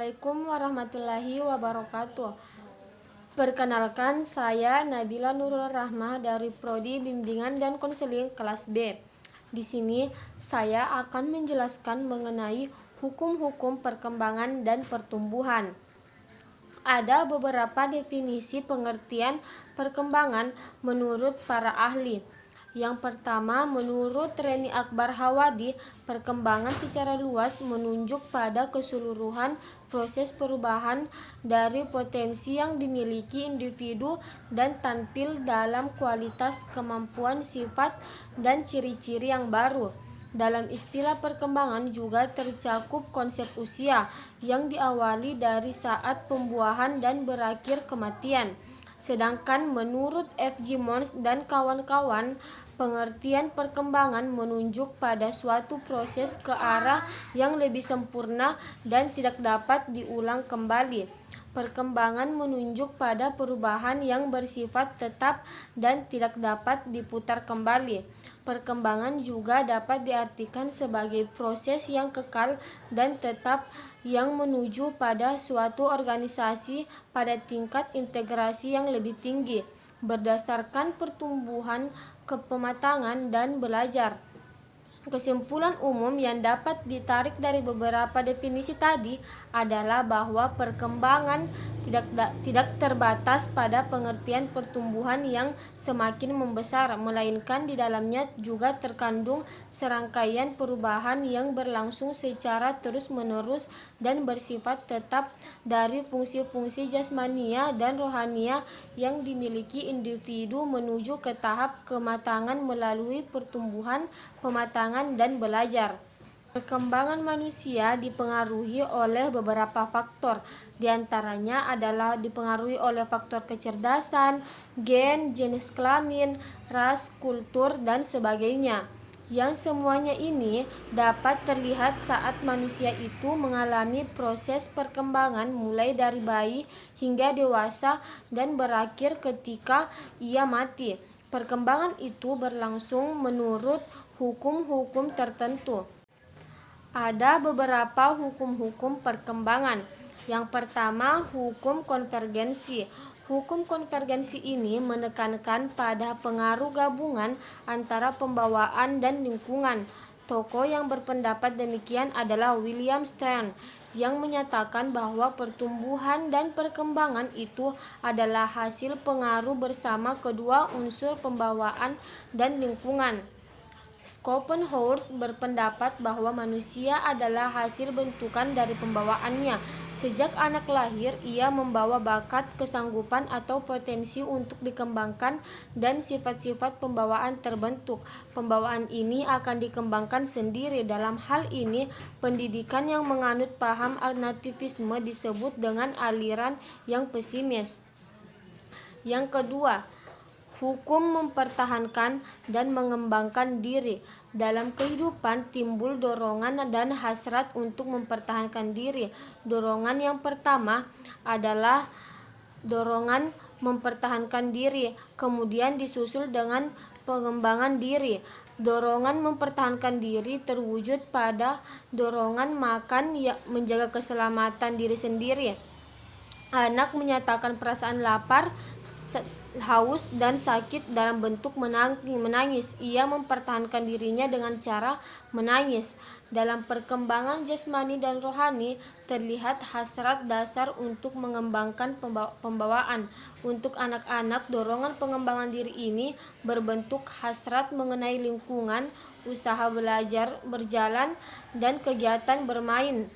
Assalamualaikum warahmatullahi wabarakatuh. Perkenalkan, saya Nabila Nurul Rahmah dari Prodi Bimbingan dan Konseling kelas B. Di sini saya akan menjelaskan mengenai hukum-hukum perkembangan dan pertumbuhan. Ada beberapa definisi pengertian perkembangan menurut para ahli. Yang pertama, menurut Reni Akbar Hawadi, perkembangan secara luas menunjuk pada keseluruhan proses perubahan dari potensi yang dimiliki individu dan tampil dalam kualitas, kemampuan, sifat, dan ciri-ciri yang baru. Dalam istilah perkembangan juga tercakup konsep usia yang diawali dari saat pembuahan dan berakhir kematian. Sedangkan menurut F.G. Mons dan kawan-kawan, pengertian perkembangan menunjuk pada suatu proses ke arah yang lebih sempurna dan tidak dapat diulang kembali. Perkembangan menunjuk pada perubahan yang bersifat tetap dan tidak dapat diputar kembali. Perkembangan juga dapat diartikan sebagai proses yang kekal dan tetap yang menuju pada suatu organisasi pada tingkat integrasi yang lebih tinggi, berdasarkan pertumbuhan, kepematangan, dan belajar. Kesimpulan umum yang dapat ditarik dari beberapa definisi tadi adalah bahwa perkembangan tidak terbatas pada pengertian pertumbuhan yang semakin membesar, melainkan di dalamnya juga terkandung serangkaian perubahan yang berlangsung secara terus-menerus dan bersifat tetap dari fungsi-fungsi jasmania dan rohania yang dimiliki individu menuju ke tahap kematangan melalui pertumbuhan, pematangan, dan belajar. Perkembangan manusia dipengaruhi oleh beberapa faktor, diantaranya adalah dipengaruhi oleh faktor kecerdasan, gen, jenis kelamin, ras, kultur, dan sebagainya. Yang semuanya ini dapat terlihat saat manusia itu mengalami proses perkembangan mulai dari bayi hingga dewasa dan berakhir ketika ia mati. Perkembangan itu berlangsung menurut hukum-hukum tertentu. Ada beberapa hukum-hukum perkembangan. Yang pertama, hukum konvergensi. Hukum konvergensi ini menekankan pada pengaruh gabungan antara pembawaan dan lingkungan. Tokoh yang berpendapat demikian adalah William Stein, yang menyatakan bahwa pertumbuhan dan perkembangan itu adalah hasil pengaruh bersama kedua unsur pembawaan dan lingkungan. Schopenhauer berpendapat bahwa manusia adalah hasil bentukan dari pembawaannya. Sejak anak lahir, ia membawa bakat, kesanggupan, atau potensi untuk dikembangkan, dan sifat-sifat pembawaan terbentuk. Pembawaan ini akan dikembangkan sendiri. Dalam hal ini, pendidikan yang menganut paham nativisme disebut dengan aliran yang pesimis. Yang kedua, hukum mempertahankan dan mengembangkan diri. Dalam kehidupan timbul dorongan dan hasrat untuk mempertahankan diri. Dorongan yang pertama adalah dorongan mempertahankan diri, kemudian disusul dengan pengembangan diri. Dorongan mempertahankan diri terwujud pada dorongan makan yang menjaga keselamatan diri sendiri. Anak menyatakan perasaan lapar, haus, dan sakit dalam bentuk menangis. Ia mempertahankan dirinya dengan cara menangis. Dalam perkembangan jasmani dan rohani, terlihat hasrat dasar untuk mengembangkan pembawaan. Untuk anak-anak, dorongan pengembangan diri ini berbentuk hasrat mengenai lingkungan, usaha belajar berjalan, dan kegiatan bermain.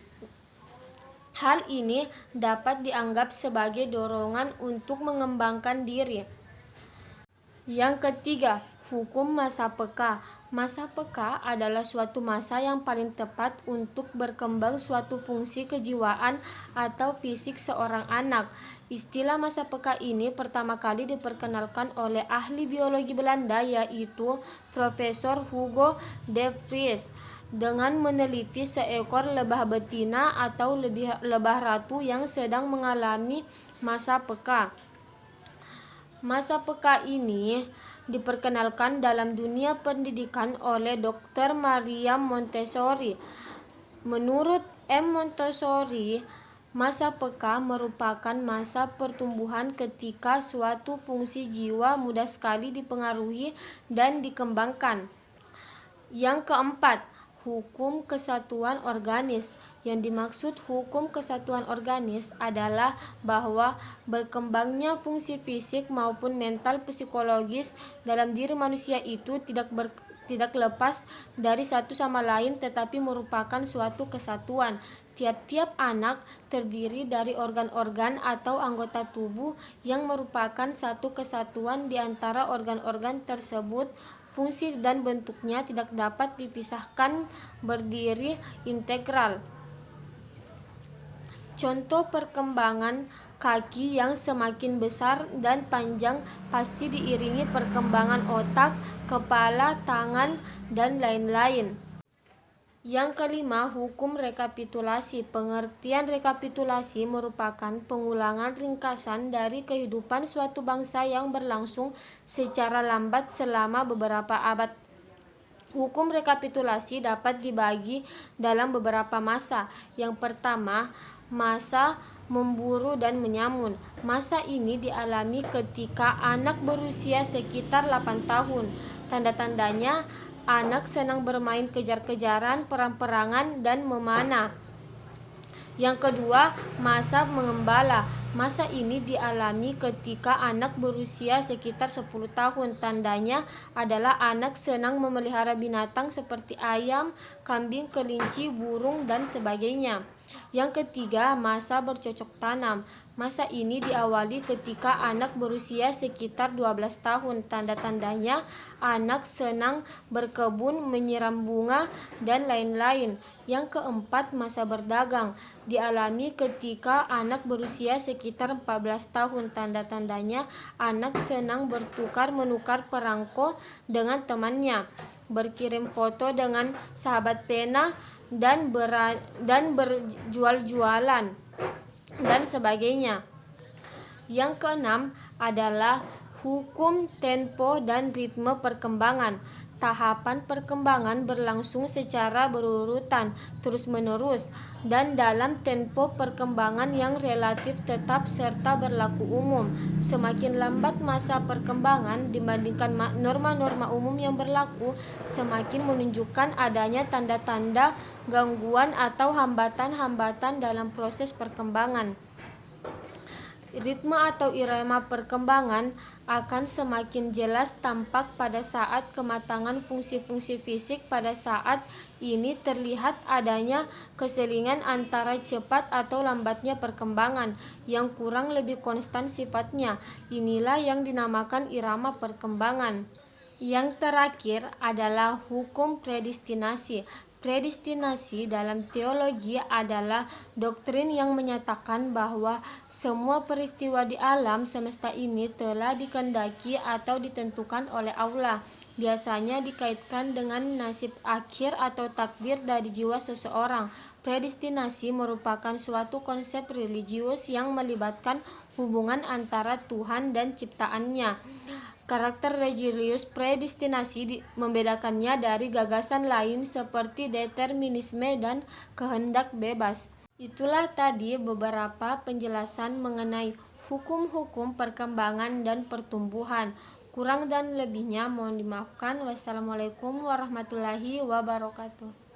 Hal ini dapat dianggap sebagai dorongan untuk mengembangkan diri. Yang ketiga, hukum masa peka. Masa peka adalah suatu masa yang paling tepat untuk berkembang suatu fungsi kejiwaan atau fisik seorang anak. Istilah masa peka ini pertama kali diperkenalkan oleh ahli biologi Belanda, yaitu Profesor Hugo de Vries, dengan meneliti seekor lebah betina atau lebah ratu yang sedang mengalami masa peka. Masa peka ini diperkenalkan dalam dunia pendidikan oleh Dr. Maria Montessori. Menurut M. Montessori, Masa peka merupakan masa pertumbuhan ketika suatu fungsi jiwa mudah sekali dipengaruhi dan dikembangkan. Yang keempat, hukum kesatuan organis. Yang dimaksud hukum kesatuan organis adalah bahwa berkembangnya fungsi fisik maupun mental psikologis dalam diri manusia itu tidak lepas dari satu sama lain tetapi merupakan suatu kesatuan. Tiap-tiap anak terdiri dari organ-organ atau anggota tubuh yang merupakan satu kesatuan di antara organ-organ tersebut. Fungsi dan bentuknya tidak dapat dipisahkan, berdiri integral. Contoh perkembangan kaki yang semakin besar dan panjang pasti diiringi perkembangan otak, kepala, tangan, dan lain-lain. Yang kelima, hukum rekapitulasi. Pengertian rekapitulasi merupakan pengulangan ringkasan dari kehidupan suatu bangsa yang berlangsung secara lambat selama beberapa abad. Hukum rekapitulasi dapat dibagi dalam beberapa masa. Yang pertama, masa memburu dan menyamun. Masa ini dialami ketika anak berusia sekitar 8 tahun. Tanda-tandanya anak senang bermain kejar-kejaran, perang-perangan, dan memanah. Yang kedua, masa mengembala. Masa ini dialami ketika anak berusia sekitar 10 tahun. Tandanya adalah anak senang memelihara binatang seperti ayam, kambing, kelinci, burung, dan sebagainya. Yang ketiga, masa bercocok tanam. Masa ini diawali ketika anak berusia sekitar 12 tahun. Tanda-tandanya anak senang berkebun, menyiram bunga, dan lain-lain. Yang keempat, masa berdagang. Dialami ketika anak berusia sekitar 14 tahun. Tanda-tandanya anak senang bertukar-menukar perangko dengan temannya, berkirim foto dengan sahabat pena, dan berjual-jualan, dan sebagainya. Yang keenam adalah hukum tempo dan ritme perkembangan. Tahapan perkembangan berlangsung secara berurutan, terus-menerus, dan dalam tempo perkembangan yang relatif tetap serta berlaku umum. Semakin lambat masa perkembangan dibandingkan norma-norma umum yang berlaku, semakin menunjukkan adanya tanda-tanda gangguan atau hambatan-hambatan dalam proses perkembangan. Ritme atau irama perkembangan akan semakin jelas tampak pada saat kematangan fungsi-fungsi fisik. Pada saat ini terlihat adanya keselingan antara cepat atau lambatnya perkembangan yang kurang lebih konstan sifatnya. Inilah yang dinamakan irama perkembangan. Yang terakhir adalah hukum predestinasi. Predestinasi dalam teologi adalah doktrin yang menyatakan bahwa semua peristiwa di alam semesta ini telah dikehendaki atau ditentukan oleh Allah. Biasanya dikaitkan dengan nasib akhir atau takdir dari jiwa seseorang. Predestinasi merupakan suatu konsep religius yang melibatkan hubungan antara Tuhan dan ciptaannya. Karakter religius predestinasi membedakannya dari gagasan lain seperti determinisme dan kehendak bebas. Itulah tadi beberapa penjelasan mengenai hukum-hukum perkembangan dan pertumbuhan. Kurang dan lebihnya mohon dimaafkan. Wassalamualaikum warahmatullahi wabarakatuh.